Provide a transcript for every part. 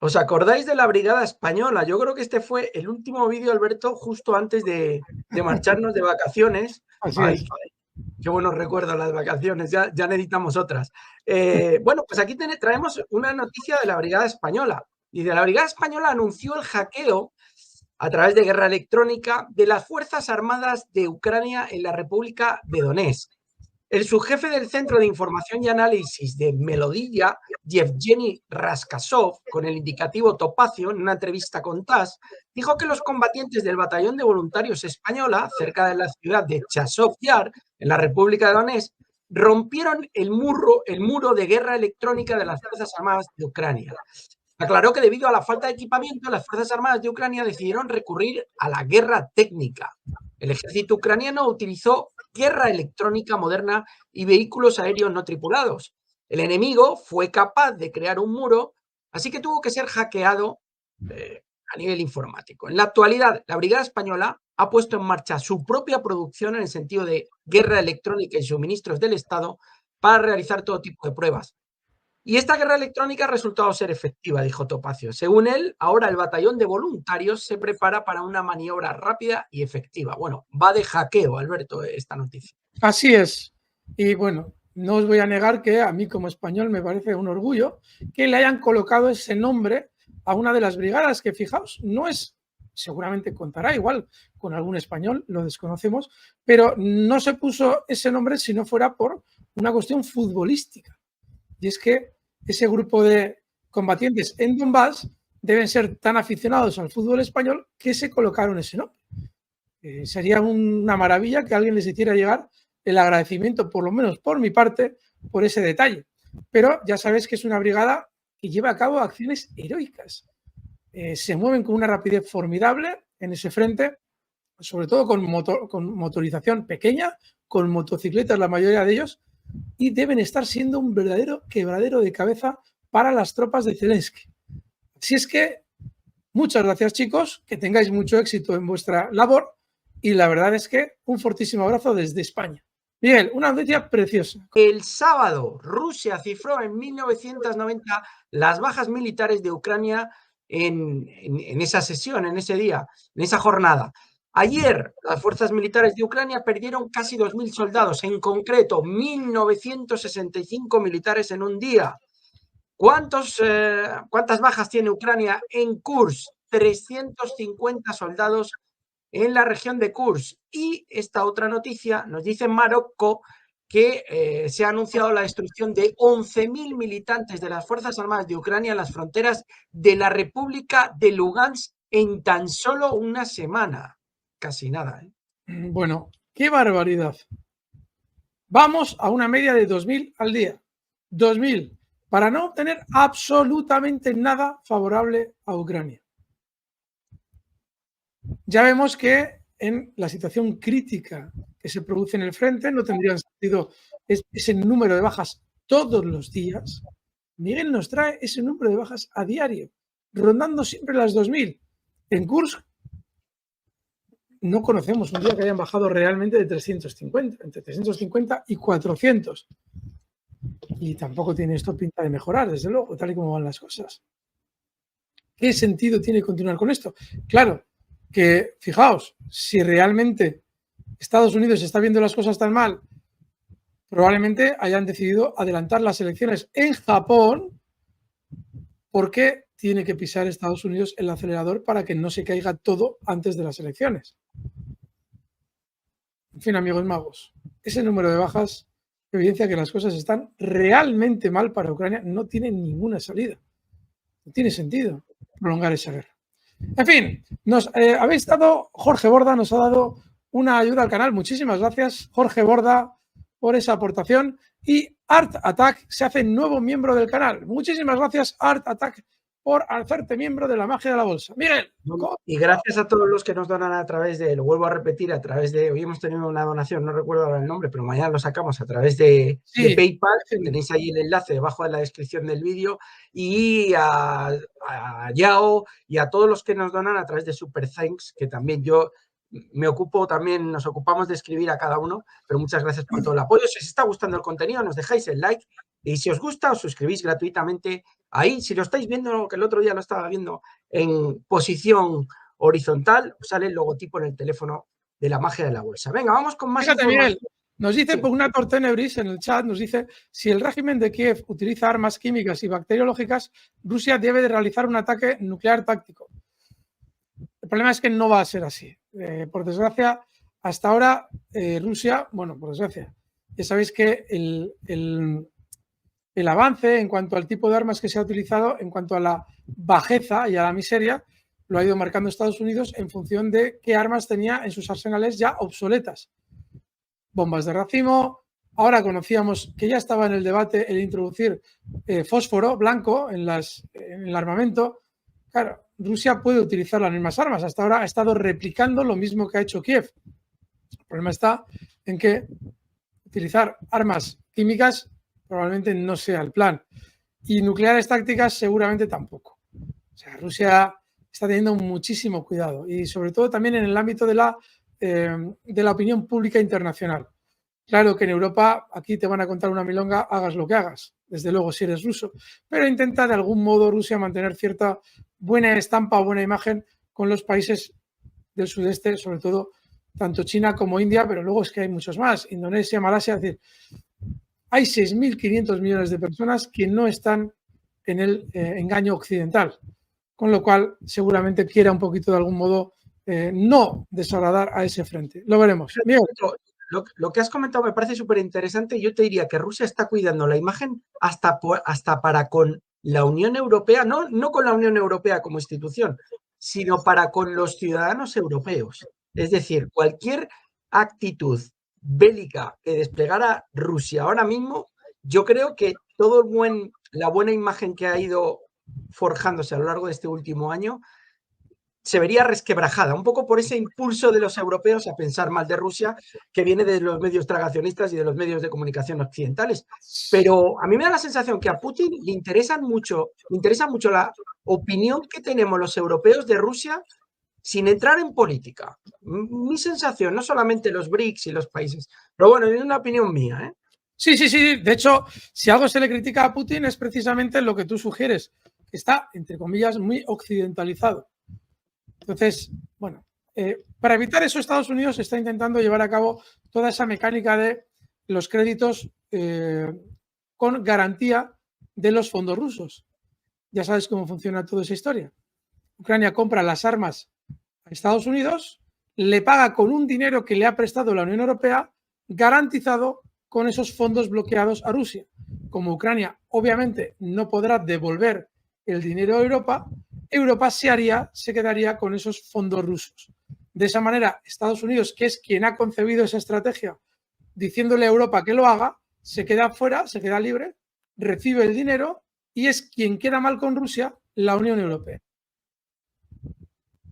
¿Os acordáis de la Brigada Española? Yo creo que este fue el último vídeo, Alberto, justo antes de marcharnos de vacaciones. Así Ay, es. qué buenos recuerdos las vacaciones, ya necesitamos otras. Bueno, pues aquí traemos una noticia de la Brigada Española. Y de la Brigada Española anunció el hackeo a través de guerra electrónica de las Fuerzas Armadas de Ucrania en la República de Donetsk. El subjefe del Centro de Información y Análisis de Melodilla, Yevgeny Raskasov, con el indicativo Topacio, en una entrevista con TASS, dijo que los combatientes del Batallón de Voluntarios Española, cerca de la ciudad de Chasov Yar, en la República de Donetsk, rompieron el muro de guerra electrónica de las Fuerzas Armadas de Ucrania. Aclaró que debido a la falta de equipamiento, las Fuerzas Armadas de Ucrania decidieron recurrir a la guerra técnica. El ejército ucraniano utilizó guerra electrónica moderna y vehículos aéreos no tripulados. El enemigo fue capaz de crear un muro, así que tuvo que ser hackeado a nivel informático. En la actualidad, la Brigada Española ha puesto en marcha su propia producción en el sentido de guerra electrónica y suministros del Estado para realizar todo tipo de pruebas. Y esta guerra electrónica ha resultado ser efectiva, dijo Topacio. Según él, ahora el batallón de voluntarios se prepara para una maniobra rápida y efectiva. Bueno, va de hackeo, Alberto, esta noticia. Así es. Y bueno, no os voy a negar que a mí como español me parece un orgullo que le hayan colocado ese nombre a una de las brigadas que, fijaos, no es, seguramente contará igual con algún español, lo desconocemos, pero no se puso ese nombre si no fuera por una cuestión futbolística. Y es que ese grupo de combatientes en Donbass deben ser tan aficionados al fútbol español que se colocaron ese nombre. Sería una maravilla que alguien les hiciera llegar el agradecimiento, por lo menos por mi parte, por ese detalle. Pero ya sabes que es una brigada que lleva a cabo acciones heroicas. Se mueven con una rapidez formidable en ese frente, sobre todo con motorización pequeña, con motocicletas la mayoría de ellos, y deben estar siendo un verdadero quebradero de cabeza para las tropas de Zelensky. Así es que muchas gracias, chicos, que tengáis mucho éxito en vuestra labor y la verdad es que un fortísimo abrazo desde España. Miguel, una noticia preciosa. El sábado, Rusia cifró en 1990 las bajas militares de Ucrania en esa sesión, en ese día, en esa jornada. Ayer, las fuerzas militares de Ucrania perdieron casi 2.000 soldados, en concreto 1.965 militares en un día. ¿Cuántas bajas tiene Ucrania en Kursk? 350 soldados en la región de Kursk. Y esta otra noticia nos dice en Marruecos que se ha anunciado la destrucción de 11.000 militantes de las Fuerzas Armadas de Ucrania en las fronteras de la República de Lugansk en tan solo una semana. Casi nada, ¿eh? Bueno, qué barbaridad. Vamos a una media de 2.000 al día. 2.000 para no obtener absolutamente nada favorable a Ucrania. Ya vemos que en la situación crítica que se produce en el frente no tendrían sentido ese número de bajas todos los días. Miguel nos trae ese número de bajas a diario, rondando siempre las 2.000. En Kursk no conocemos un día que hayan bajado realmente de 350, entre 350 y 400. Y tampoco tiene esto pinta de mejorar, desde luego, tal y como van las cosas. ¿Qué sentido tiene continuar con esto? Claro, que fijaos, si realmente Estados Unidos está viendo las cosas tan mal, probablemente hayan decidido adelantar las elecciones en Japón porque tiene que pisar Estados Unidos el acelerador para que no se caiga todo antes de las elecciones. En fin, amigos magos, ese número de bajas evidencia que las cosas están realmente mal para Ucrania. No tiene ninguna salida. No tiene sentido prolongar esa guerra. En fin, habéis dado, Jorge Borda nos ha dado una ayuda al canal. Muchísimas gracias, Jorge Borda, por esa aportación. Y Art Attack se hace nuevo miembro del canal. Muchísimas gracias, Art Attack, por hacerte miembro de la magia de la bolsa. Miguel. Y gracias a todos los que nos donan a través de, lo vuelvo a repetir, a través de, hoy hemos tenido una donación, no recuerdo ahora el nombre, pero mañana lo sacamos a través de PayPal, tenéis ahí el enlace debajo de la descripción del vídeo, y a Yao y a todos los que nos donan a través de Super Thanks, que también yo me ocupo, también nos ocupamos de escribir a cada uno, pero muchas gracias por todo el apoyo. Si os está gustando el contenido, nos dejáis el like Y si os gusta, os suscribís gratuitamente ahí. Si lo estáis viendo, que el otro día lo estaba viendo en posición horizontal, os sale el logotipo en el teléfono de la magia de la bolsa. Venga, vamos con más Fíjate, información. Miguel, nos dice Sí. Pugnator Tenebris en el chat, nos dice, si el régimen de Kiev utiliza armas químicas y bacteriológicas, Rusia debe de realizar un ataque nuclear táctico. El problema es que no va a ser así. Por desgracia, hasta ahora Rusia, bueno, por desgracia, ya sabéis que el avance en cuanto al tipo de armas que se ha utilizado, en cuanto a la bajeza y a la miseria, lo ha ido marcando Estados Unidos en función de qué armas tenía en sus arsenales ya obsoletas. Bombas de racimo, ahora conocíamos que ya estaba en el debate el introducir fósforo blanco en el armamento. Claro, Rusia puede utilizar las mismas armas. Hasta ahora ha estado replicando lo mismo que ha hecho Kiev. El problema está en que utilizar armas químicas probablemente no sea el plan. Y nucleares tácticas seguramente tampoco. O sea, Rusia está teniendo muchísimo cuidado y sobre todo también en el ámbito de la opinión pública internacional. Claro que en Europa aquí te van a contar una milonga, hagas lo que hagas, desde luego si eres ruso, pero intenta de algún modo Rusia mantener cierta buena estampa o buena imagen con los países del sudeste, sobre todo tanto China como India, pero luego es que hay muchos más, Indonesia, Malasia, es decir, hay 6.500 millones de personas que no están en el engaño occidental, con lo cual seguramente quiera un poquito de algún modo no desagradar a ese frente. Lo veremos. Miguel. Lo que has comentado me parece súper interesante. Yo te diría que Rusia está cuidando la imagen hasta para con la Unión Europea, no con la Unión Europea como institución, sino para con los ciudadanos europeos. Es decir, cualquier actitud bélica que desplegara Rusia ahora mismo, yo creo que la buena imagen que ha ido forjándose a lo largo de este último año se vería resquebrajada, un poco por ese impulso de los europeos a pensar mal de Rusia, que viene de los medios tragacionistas y de los medios de comunicación occidentales. Pero a mí me da la sensación que a Putin le interesa mucho la opinión que tenemos los europeos de Rusia sin entrar en política. Mi sensación, no solamente los BRICS y los países, pero bueno, es una opinión mía, ¿eh? Sí. De hecho, si algo se le critica a Putin es precisamente lo que tú sugieres, que está, entre comillas, muy occidentalizado. Entonces, bueno, para evitar eso, Estados Unidos está intentando llevar a cabo toda esa mecánica de los créditos con garantía de los fondos rusos. Ya sabes cómo funciona toda esa historia. Ucrania compra las armas a Estados Unidos, le paga con un dinero que le ha prestado la Unión Europea, garantizado con esos fondos bloqueados a Rusia. Como Ucrania obviamente no podrá devolver el dinero a Europa, Europa se quedaría con esos fondos rusos. De esa manera, Estados Unidos, que es quien ha concebido esa estrategia, diciéndole a Europa que lo haga, se queda fuera, se queda libre, recibe el dinero y es quien queda mal con Rusia, la Unión Europea.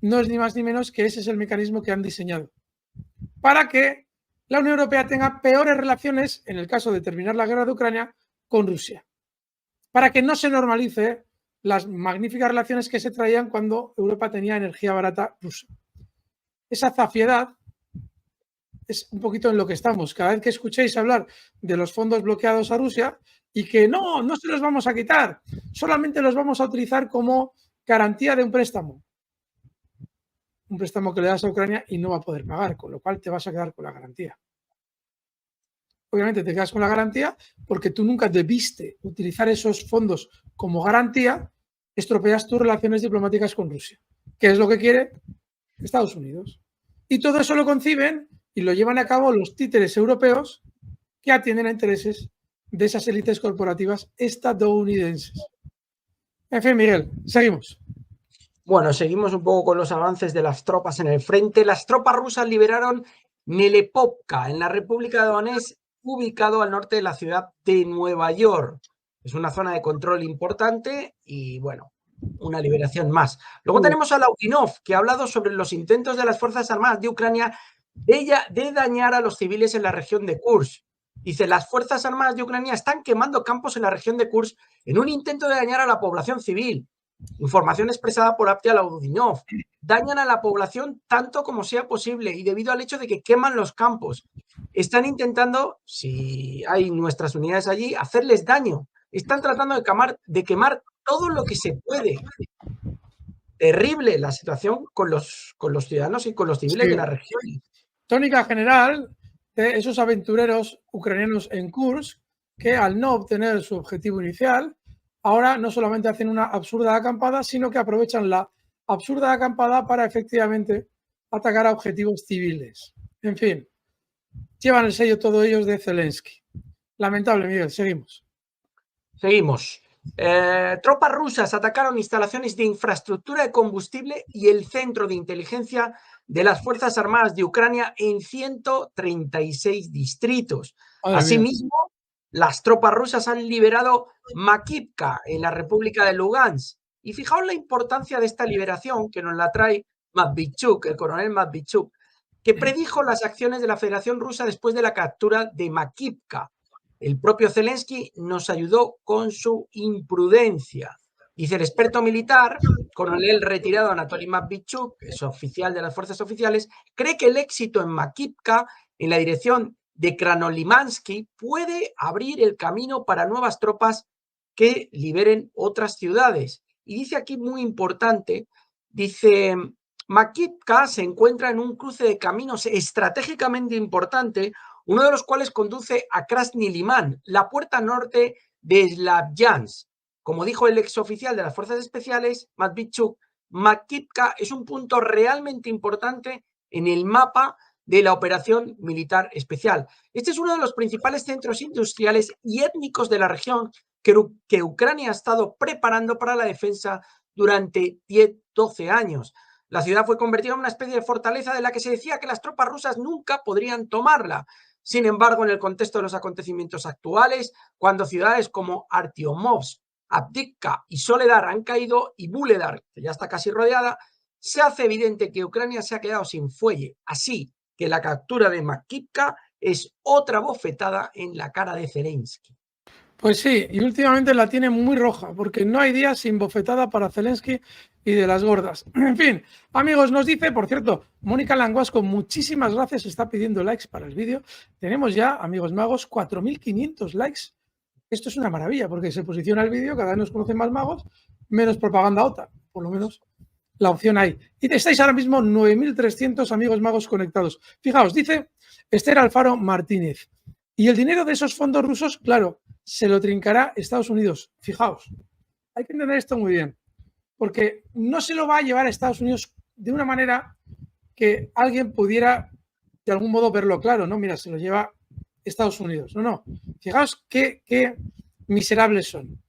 No es ni más ni menos que ese es el mecanismo que han diseñado. Para que la Unión Europea tenga peores relaciones, en el caso de terminar la guerra de Ucrania, con Rusia. Para que no se normalice las magníficas relaciones que se traían cuando Europa tenía energía barata rusa. Esa zafiedad es un poquito en lo que estamos. Cada vez que escuchéis hablar de los fondos bloqueados a Rusia y que no se los vamos a quitar, solamente los vamos a utilizar como garantía de un préstamo. Un préstamo que le das a Ucrania y no va a poder pagar, con lo cual te vas a quedar con la garantía. Obviamente te quedas con la garantía porque tú nunca debiste utilizar esos fondos como garantía, estropeas tus relaciones diplomáticas con Rusia. ¿Qué es lo que quiere Estados Unidos? Y todo eso lo conciben y lo llevan a cabo los títeres europeos que atienden a intereses de esas élites corporativas estadounidenses. En fin, Miguel, seguimos. Bueno, seguimos un poco con los avances de las tropas en el frente. Las tropas rusas liberaron Melepovka en la República de Donetsk, ubicado al norte de la ciudad de Nueva York. Es una zona de control importante y, bueno, una liberación más. Luego tenemos a Lautinov, que ha hablado sobre los intentos de las Fuerzas Armadas de Ucrania de dañar a los civiles en la región de Kursk. Dice, las Fuerzas Armadas de Ucrania están quemando campos en la región de Kursk en un intento de dañar a la población civil. Información expresada por Aptia Laudinov. Dañan a la población tanto como sea posible y debido al hecho de que queman los campos. están intentando, si hay nuestras unidades allí, hacerles daño. Están tratando de quemar todo lo que se puede. Terrible la situación con los ciudadanos y con los civiles de Sí. la región. Tónica general de esos aventureros ucranianos en Kursk que al no obtener su objetivo inicial, ahora no solamente hacen una absurda acampada, sino que aprovechan la absurda acampada para efectivamente atacar a objetivos civiles. En fin, llevan el sello todos ellos de Zelensky. Lamentable, Miguel, seguimos. Seguimos. Tropas rusas atacaron instalaciones de infraestructura de combustible y el centro de inteligencia de las Fuerzas Armadas de Ucrania en 136 distritos. Asimismo, las tropas rusas han liberado Makivka en la República de Lugansk. Y fijaos la importancia de esta liberación que nos la trae Matvichuk, el coronel Matvichuk, que predijo las acciones de la Federación Rusa después de la captura de Makivka. El propio Zelensky nos ayudó con su imprudencia. Dice el experto militar, coronel retirado Anatoly Matvichuk, es oficial de las fuerzas oficiales, cree que el éxito en Makivka, en la dirección de Kranolimansky, puede abrir el camino para nuevas tropas que liberen otras ciudades. Y dice aquí muy importante, dice, Makivka se encuentra en un cruce de caminos estratégicamente importante, uno de los cuales conduce a Krasny Liman, la puerta norte de Slavyansk. Como dijo el exoficial de las Fuerzas Especiales, Matvichuk, Makivka es un punto realmente importante en el mapa de la operación militar especial. Este es uno de los principales centros industriales y étnicos de la región que Ucrania ha estado preparando para la defensa durante 10-12 años. La ciudad fue convertida en una especie de fortaleza de la que se decía que las tropas rusas nunca podrían tomarla. Sin embargo, en el contexto de los acontecimientos actuales, cuando ciudades como Artyomovsk, Avdiivka y Soledar han caído y Vuhledar, que ya está casi rodeada, se hace evidente que Ucrania se ha quedado sin fuelle. Así que la captura de Makivka es otra bofetada en la cara de Zelensky. Pues sí, y últimamente la tiene muy roja, porque no hay día sin bofetada para Zelensky y de las gordas. En fin, amigos, nos dice, por cierto, Mónica Languasco, muchísimas gracias, está pidiendo likes para el vídeo. Tenemos ya, amigos magos, 4.500 likes. Esto es una maravilla, porque se posiciona el vídeo, cada vez nos conocen más magos, menos propaganda OTAN, por lo menos la opción hay. Y estáis ahora mismo 9.300 amigos magos conectados. Fijaos, dice Esther Alfaro Martínez, y el dinero de esos fondos rusos, claro, se lo trincará Estados Unidos. Fijaos, hay que entender esto muy bien, porque no se lo va a llevar a Estados Unidos de una manera que alguien pudiera de algún modo verlo claro, ¿no? Mira, se lo lleva Estados Unidos. No. Fijaos qué miserables son.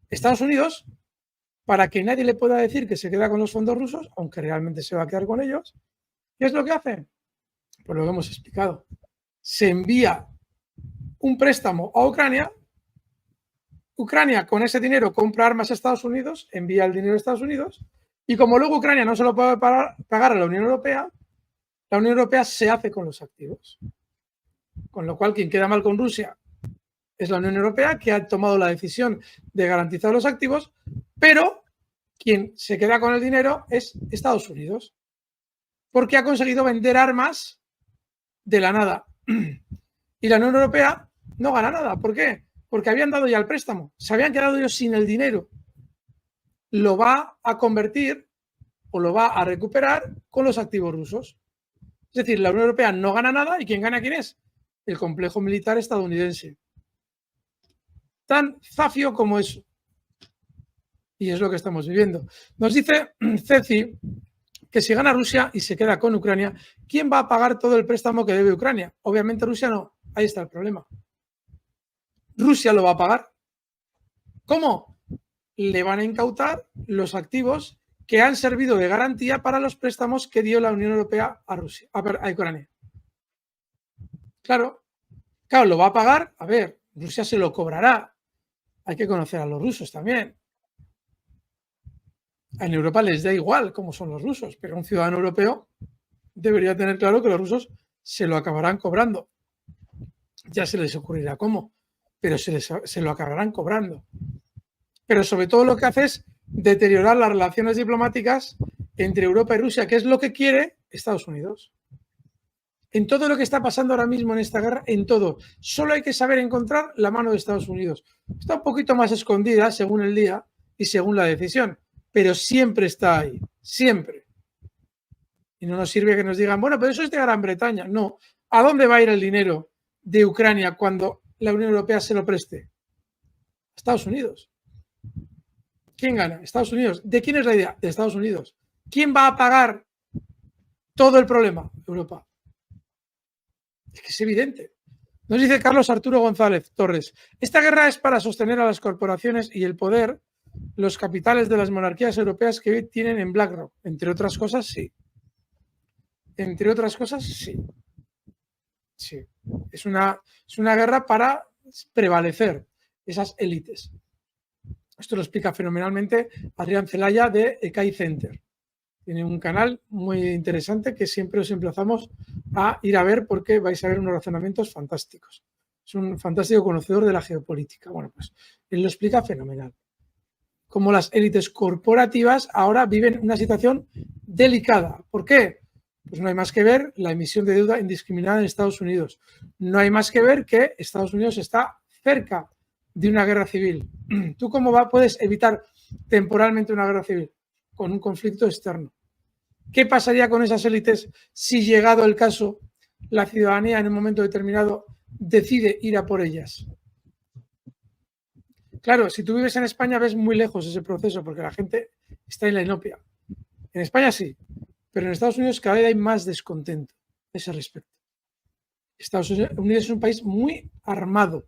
Estados Unidos, para que nadie le pueda decir que se queda con los fondos rusos, aunque realmente se va a quedar con ellos, ¿qué es lo que hace? Pues lo que hemos explicado. Se envía un préstamo a Ucrania. Ucrania con ese dinero compra armas a Estados Unidos, envía el dinero a Estados Unidos, y como luego Ucrania no se lo puede pagar a la Unión Europea se hace con los activos. Con lo cual, quien queda mal con Rusia es la Unión Europea, que ha tomado la decisión de garantizar los activos, pero quien se queda con el dinero es Estados Unidos, porque ha conseguido vender armas de la nada. Y la Unión Europea no gana nada. ¿Por qué? Porque habían dado ya el préstamo, se habían quedado ellos sin el dinero. Lo va a convertir o lo va a recuperar con los activos rusos. Es decir, la Unión Europea no gana nada y ¿quién gana quién es? El complejo militar estadounidense. Tan zafio como eso. Y es lo que estamos viviendo. Nos dice Ceci que si gana Rusia y se queda con Ucrania, ¿quién va a pagar todo el préstamo que debe Ucrania? Obviamente Rusia no. Ahí está el problema. Rusia lo va a pagar. ¿Cómo? Le van a incautar los activos que han servido de garantía para los préstamos que dio la Unión Europea a Rusia, a Ucrania. Claro, lo va a pagar. A ver, Rusia se lo cobrará. Hay que conocer a los rusos también. En Europa les da igual cómo son los rusos, pero un ciudadano europeo debería tener claro que los rusos se lo acabarán cobrando. Ya se les ocurrirá cómo, pero se lo acabarán cobrando. Pero sobre todo lo que hace es deteriorar las relaciones diplomáticas entre Europa y Rusia, que es lo que quiere Estados Unidos. En todo lo que está pasando ahora mismo en esta guerra, en todo. Solo hay que saber encontrar la mano de Estados Unidos. Está un poquito más escondida según el día y según la decisión, pero siempre está ahí, siempre. Y no nos sirve que nos digan, bueno, pero eso es de Gran Bretaña. No. ¿A dónde va a ir el dinero de Ucrania cuando la Unión Europea se lo preste? Estados Unidos. ¿Quién gana? Estados Unidos. ¿De quién es la idea? De Estados Unidos. ¿Quién va a pagar todo el problema? Europa. Es que es evidente. Nos dice Carlos Arturo González Torres, esta guerra es para sostener a las corporaciones y el poder, los capitales de las monarquías europeas que hoy tienen en BlackRock. Entre otras cosas, sí. Entre otras cosas, sí. Sí. Es una guerra para prevalecer esas élites. Esto lo explica fenomenalmente Adrián Celaya de ECAI Center. Tiene un canal muy interesante que siempre os emplazamos a ir a ver porque vais a ver unos razonamientos fantásticos. Es un fantástico conocedor de la geopolítica. Bueno, pues él lo explica fenomenal. Cómo las élites corporativas ahora viven una situación delicada. ¿Por qué? Pues no hay más que ver la emisión de deuda indiscriminada en Estados Unidos. No hay más que ver que Estados Unidos está cerca de una guerra civil. ¿Tú cómo puedes evitar temporalmente una guerra civil? Con un conflicto externo. ¿Qué pasaría con esas élites si, llegado el caso, la ciudadanía en un momento determinado decide ir a por ellas? Claro, si tú vives en España ves muy lejos ese proceso porque la gente está en la inopia. En España sí, pero en Estados Unidos cada vez hay más descontento a ese respecto. Estados Unidos es un país muy armado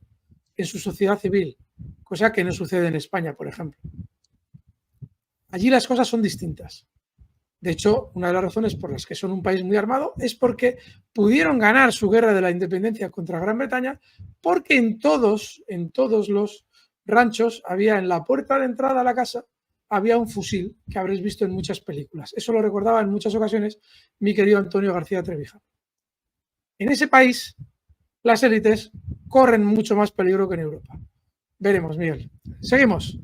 en su sociedad civil, cosa que no sucede en España, por ejemplo. Allí las cosas son distintas. De hecho, una de las razones por las que son un país muy armado es porque pudieron ganar su guerra de la independencia contra Gran Bretaña porque en todos los ranchos había en la puerta de entrada a la casa había un fusil que habréis visto en muchas películas. Eso lo recordaba en muchas ocasiones mi querido Antonio García Trevijano. En ese país las élites corren mucho más peligro que en Europa. Veremos, Miguel. Seguimos.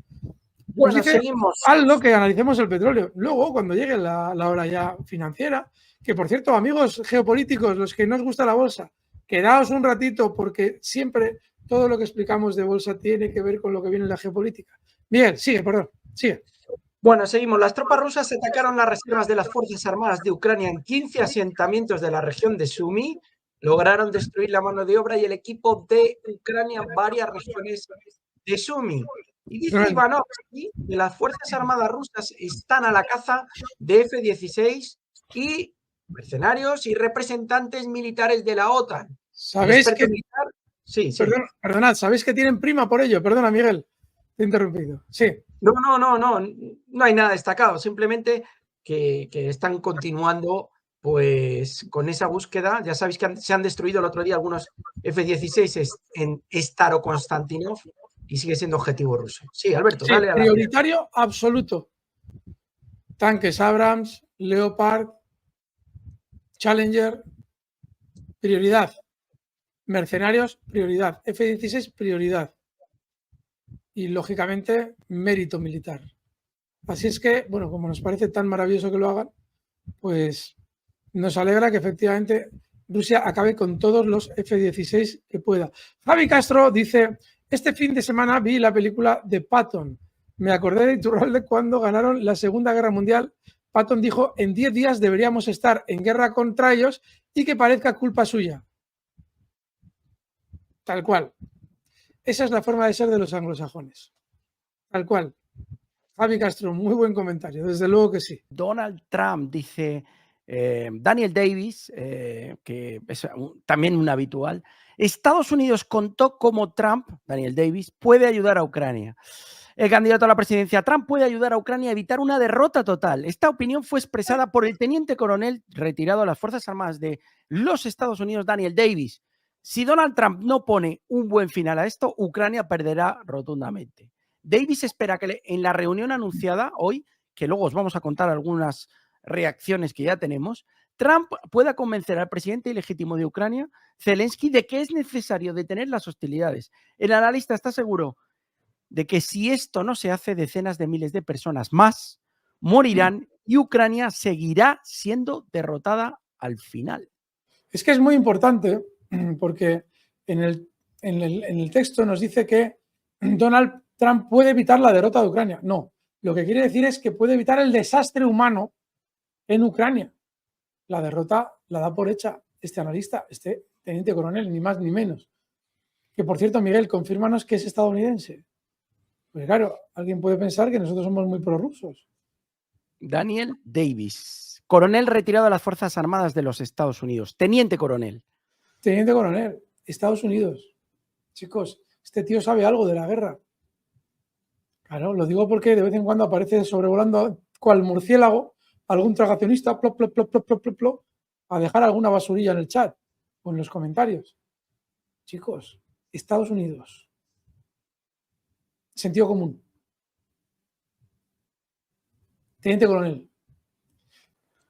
Bueno, seguimos. Algo que analicemos el petróleo. Luego, cuando llegue la hora ya financiera, que por cierto, amigos geopolíticos, los que no os gusta la bolsa, quedaos un ratito porque siempre todo lo que explicamos de bolsa tiene que ver con lo que viene en la geopolítica. Miguel, sigue, perdón, sigue. Bueno, seguimos. Las tropas rusas atacaron las reservas de las Fuerzas Armadas de Ucrania en 15 asentamientos de la región de Sumy. Lograron destruir la mano de obra y el equipo de Ucrania en varias regiones de Sumy. Y dice Ivanovsky que las Fuerzas Armadas rusas están a la caza de F-16 y mercenarios y representantes militares de la OTAN. ¿Sabéis que militar? Sí, sí. Perdonad, ¿sabéis que tienen prima por ello? Perdona, Miguel, te he interrumpido. Sí. No hay nada destacado, simplemente que están continuando pues con esa búsqueda. Ya sabéis que se han destruido el otro día algunos F-16 en Starokonstantinov y sigue siendo objetivo ruso. Sí, Alberto, sí, dale a la prioritario absoluto. Tanques Abrams, Leopard, Challenger, prioridad. Mercenarios, prioridad. F-16, prioridad. Y, lógicamente, mérito militar. Así es que, bueno, como nos parece tan maravilloso que lo hagan, pues nos alegra que efectivamente Rusia acabe con todos los F-16 que pueda. Javi Castro dice, este fin de semana vi la película de Patton. Me acordé de Iturralde cuando ganaron la Segunda Guerra Mundial. Patton dijo, en 10 días deberíamos estar en guerra contra ellos y que parezca culpa suya. Tal cual. Esa es la forma de ser de los anglosajones. Tal cual. Javi Castro, muy buen comentario, desde luego que sí. Donald Trump dice, Daniel Davis, que es también un habitual, Estados Unidos contó cómo Trump, Daniel Davis, puede ayudar a Ucrania. El candidato a la presidencia Trump puede ayudar a Ucrania a evitar una derrota total. Esta opinión fue expresada por el teniente coronel retirado de las Fuerzas Armadas de los Estados Unidos, Daniel Davis. Si Donald Trump no pone un buen final a esto, Ucrania perderá rotundamente. Davis espera que en la reunión anunciada hoy, que luego os vamos a contar algunas reacciones que ya tenemos, Trump pueda convencer al presidente ilegítimo de Ucrania, Zelensky, de que es necesario detener las hostilidades. El analista está seguro de que si esto no se hace, decenas de miles de personas más morirán y Ucrania seguirá siendo derrotada al final. Es que es muy importante porque en el texto nos dice que Donald Trump puede evitar la derrota de Ucrania. No, lo que quiere decir es que puede evitar el desastre humano en Ucrania. La derrota la da por hecha este analista, este teniente coronel, ni más ni menos. Que por cierto, Miguel, confírmanos que es estadounidense. Pues claro, alguien puede pensar que nosotros somos muy prorrusos. Daniel Davis, coronel retirado de las Fuerzas Armadas de los Estados Unidos, teniente coronel. Teniente coronel, Estados Unidos. Chicos, este tío sabe algo de la guerra. Claro, lo digo porque de vez en cuando aparece sobrevolando cual murciélago algún tragacionista, plop, plop, plop, plop, plop, plop, plop, a dejar alguna basurilla en el chat o en los comentarios. Chicos, Estados Unidos. Sentido común. Teniente coronel.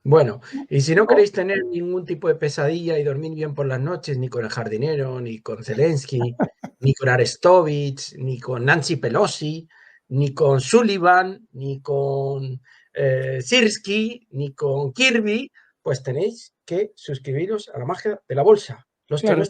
Bueno, y si no queréis tener ningún tipo de pesadilla y dormir bien por las noches, ni con el jardinero, ni con Zelensky, ni con Arestovich, ni con Nancy Pelosi, ni con Sullivan, ni con Sirski, ni con Kirby, pues tenéis que suscribiros a la magia de la bolsa. Los que no